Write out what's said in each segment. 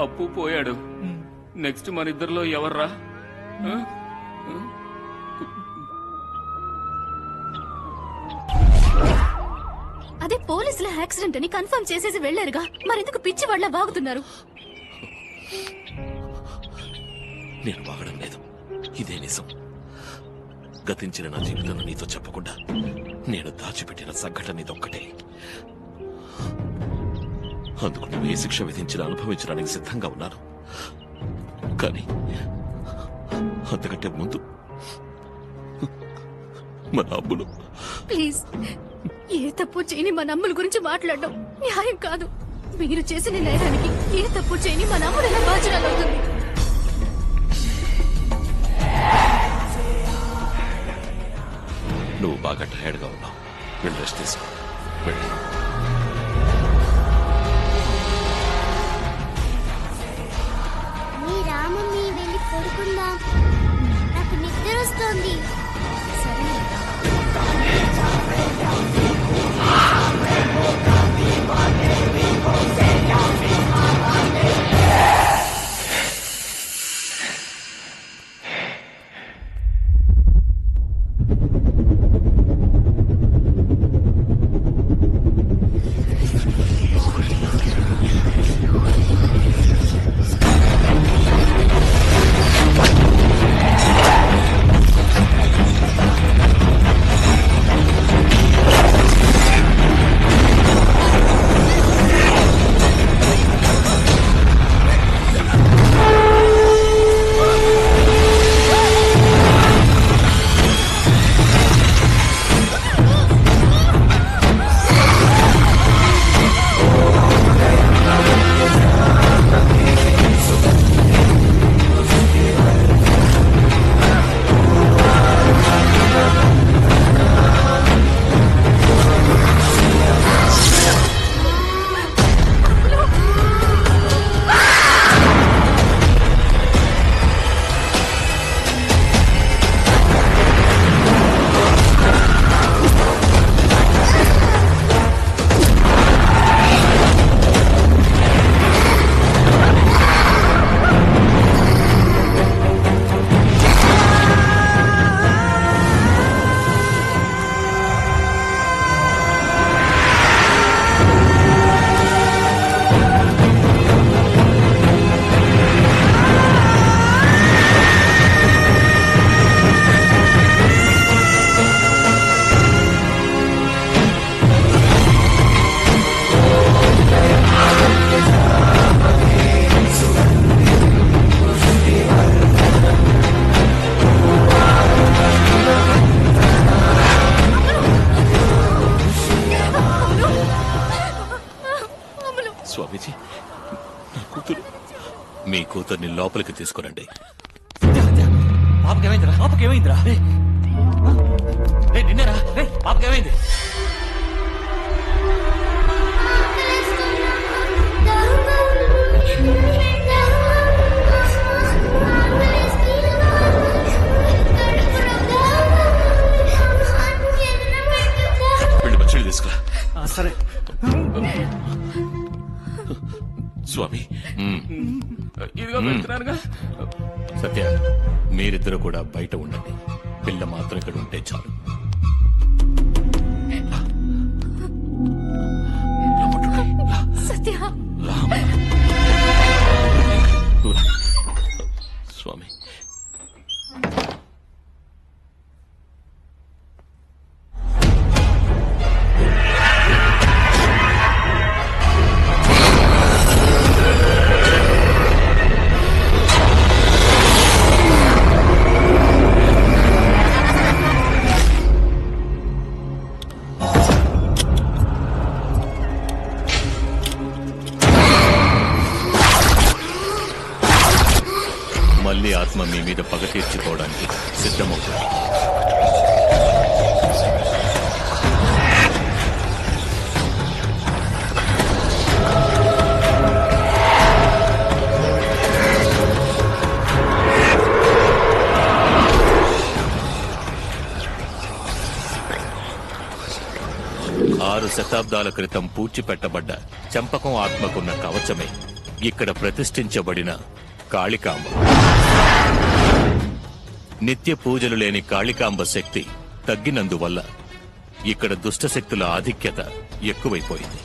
అప్పు పోయాడు. నెక్స్ట్ మన ఇద్దరిలో ఎవర్రా? అదే పోలీసుల యాక్సిడెంట్ అని కన్ఫర్మ్ చేసేసి వెళ్లారుగా, మరెందుకు పిచ్చి వాళ్ళ వాగుతున్నారు? నేను వాగడం లేదు, ఇదే నిజం. గతించిన నా జీవితాన్ని నీతో చెప్పకుండా నేను దాచిపెట్టిన సంఘటన ఇదొక్కటే. అందుకు నువ్వు ఏ శిక్ష విధించిన అనుభవించడానికి సిద్ధంగా ఉన్నాను. కానీ అంతకంటే ముందు మన అమ్ములు. ప్లీజ్, ఏ తప్పు చేయని మన అమ్ముల గురించి మాట్లాడడం న్యాయం కాదు. మీరు చేసిన నేరానికి ఏ తప్పు చేయని మన అమ్ముడు ఎలా బాధ్యురాలు అవుతుంది? నువ్వు బాగా టైర్డ్గా ఉన్నావు, వెళ్ళి రెస్ట్ తీసుకో. వెళ్ళి మీ రామమ్మి వెళ్ళి పడుకుందాం, నాకు నిద్ర వస్తోంది. స్వామీజీ, నా కూతురు. మీ కూతుర్ని లోపలికి తీసుకురండి. పాపకేమైందిరా? పాపకేమైందిరా? నిన్నేరా? పాపకేమైంది? వెళ్ళి మంచినీళ్ళు తీసుకురా. సరే స్వామి. ఇదిగో పెడుతున్నానుగా. సత్య, మీరిద్దరు కూడా బయట ఉండండి. పిల్ల మాత్రం ఇక్కడ ఉంటే చాలు. సత్య, స్వామి. మళ్ళీ ఆత్మ మీ మీద పగ తీర్చుకోవడానికి సిద్ధమవుతుంది. 6 శతాబ్దాల క్రితం పూడ్చిపెట్టబడ్డ చంపకం ఆత్మకున్న కవచమే ఇక్కడ ప్రతిష్ఠించబడిన కాళికాంబ. నిత్య పూజలు లేని కాళికాంబ శక్తి తగ్గినందువల్ల ఇక్కడ దుష్టశక్తుల ఆధిక్యత ఎక్కువైపోయింది.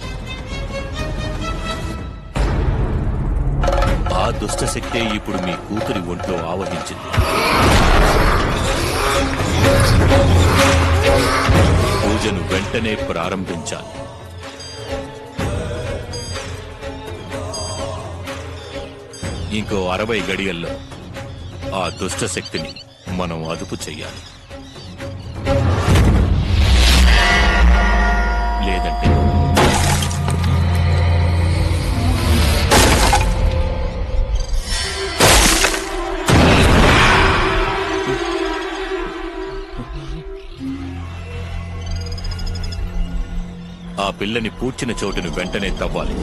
ఆ దుష్టశక్తే ఇప్పుడు మీ కూతురి ఒంట్లో ఆవహించింది. పూజను వెంటనే ప్రారంభించాలి. ఇంకో 60 గడియల్లో ఆ దుష్టశక్తిని మనం అదుపు చెయ్యాలి. లేదంటే ఆ పిల్లని పూడ్చిన చోటును వెంటనే తవ్వాలి.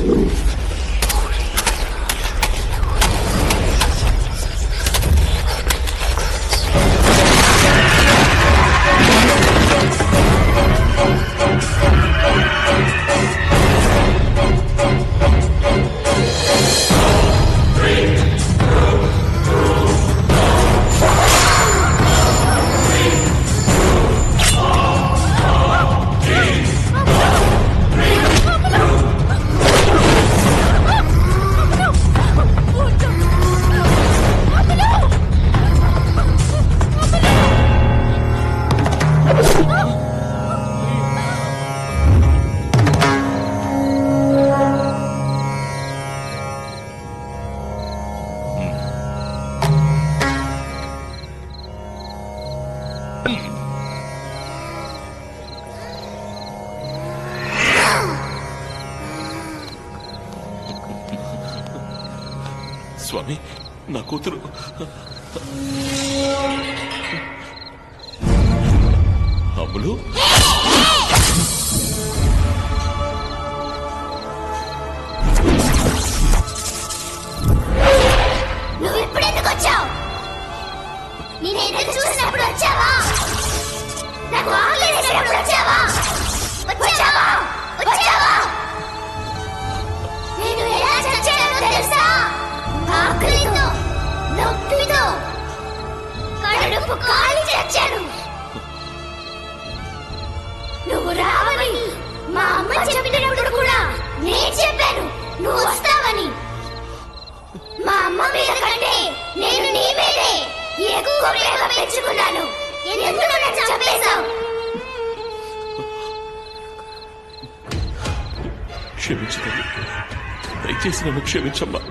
స్వామి, నా కూతురు అమ్ములు. నువ్వు ఇప్పుడెందుకు వచ్చావు? నేను ఎదురు చూసినప్పుడు వచ్చావా? నాకు ఆకలేసినప్పుడు వచ్చావా? వచ్చావా? వచ్చావా? నేను ఎలా చచ్చానో తెలుసా? ఆకలితో, నొప్పితో, కడుపు కాలి చచ్చాను. నువ్వు రావని మా అమ్మ చెప్పినప్పుడు కూడా నేను చెప్పాను నువ్వు వస్తావని. మా అమ్మ మీద కంటే నేను నీ మీదే ఎక్కువ ప్రేమ పెంచుకున్నాను. ఎందుకు నన్ను చంపేశావు? క్షమించు తల్లి, దయచేసి నన్ను క్షమించమ్మా.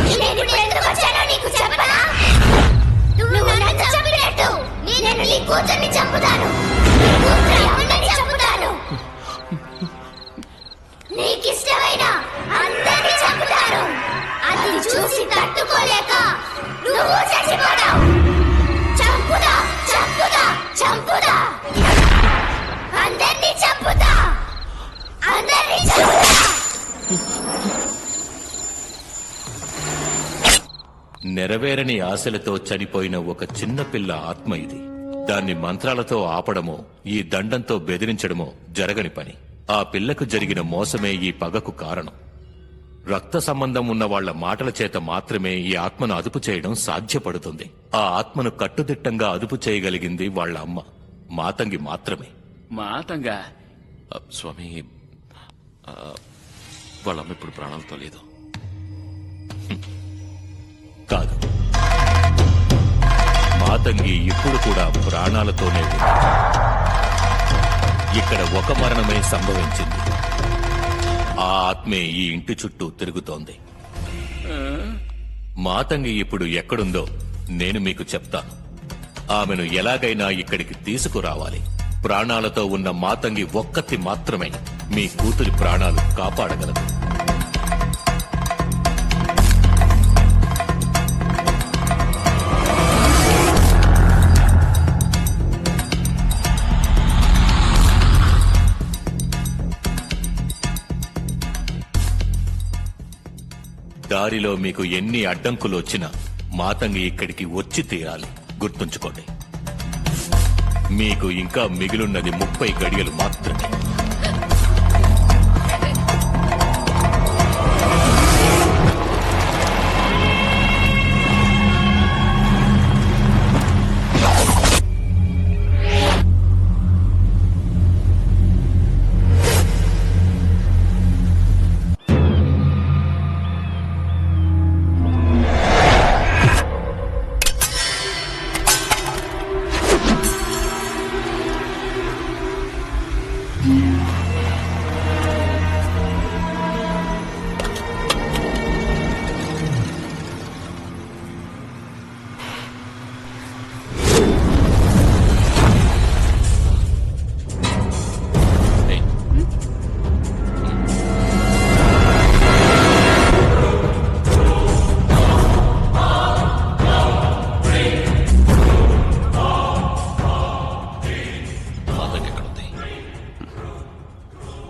నేను ఇప్పుడు ఎందుకు వచ్చానో నీకు చెప్పనా? నువ్వు నన్ను చంపినట్టు నేను నీ కూతుర్ని చంపుతాను. నీ కూతురి అమ్మని చంపుతాను. నీకిష్టమైన అందరిని చంపుతాను. అది చూసి తట్టుకోలేక నువ్వు చచ్చిపోతావు. చంపుదా, చంపుదా, చంపుదా, అందరినీ చంపుతా, అందరినీ చంపుతా. నెరవేరని ఆశలతో చనిపోయిన ఒక చిన్న పిల్ల ఆత్మ ఇది. దాన్ని మంత్రాలతో ఆపడమో ఈ దండంతో బెదిరించడమో జరగని పని. ఆ పిల్లకు జరిగిన మోసమే ఈ పగకు కారణం. రక్త సంబంధం ఉన్న వాళ్ల మాటల చేత మాత్రమే ఈ ఆత్మను అదుపు చేయడం సాధ్యపడుతుంది. ఆ ఆత్మను కట్టుదిట్టంగా అదుపు చేయగలిగింది వాళ్ల అమ్మ మాతంగి మాత్రమే. మాతంగా స్వామి, వాళ్ళమ్మ ఇప్పుడు ప్రాణాలతో లేదు. కాదు, మాతంగి ఇప్పుడు కూడా ప్రాణాలతోనే ఉంది. ఇక్కడ ఒక మరణమే సంభవించింది. ఆ ఆత్మే ఈ ఇంటి చుట్టూ తిరుగుతోంది. మాతంగి ఇప్పుడు ఎక్కడుందో నేను మీకు చెప్తాను. ఆమెను ఎలాగైనా ఇక్కడికి తీసుకురావాలి. ప్రాణాలతో ఉన్న మాతంగి ఒక్కతి మాత్రమే మీ కూతురి ప్రాణాలు కాపాడగలదు. దారిలో మీకు ఎన్ని అడ్డంకులు వచ్చినా మాతంగి ఇక్కడికి వచ్చి తీరాలి. గుర్తుంచుకోండి. మీకు ఇంకా మిగిలున్నది 30 గడియలు మాత్రమే.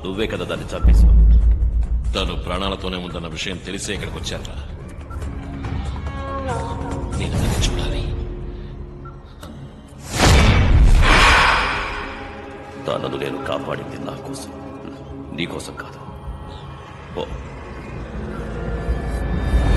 నువ్వే కదా దాన్ని చంపేశావు. తను ప్రాణాలతోనే ఉందన్న విషయం తెలిసే ఇక్కడికి వచ్చారా? నేను దాన్ని చూడాలి. తనను నేను కాపాడింది నా కోసం, నీ కోసం కాదు. ఓ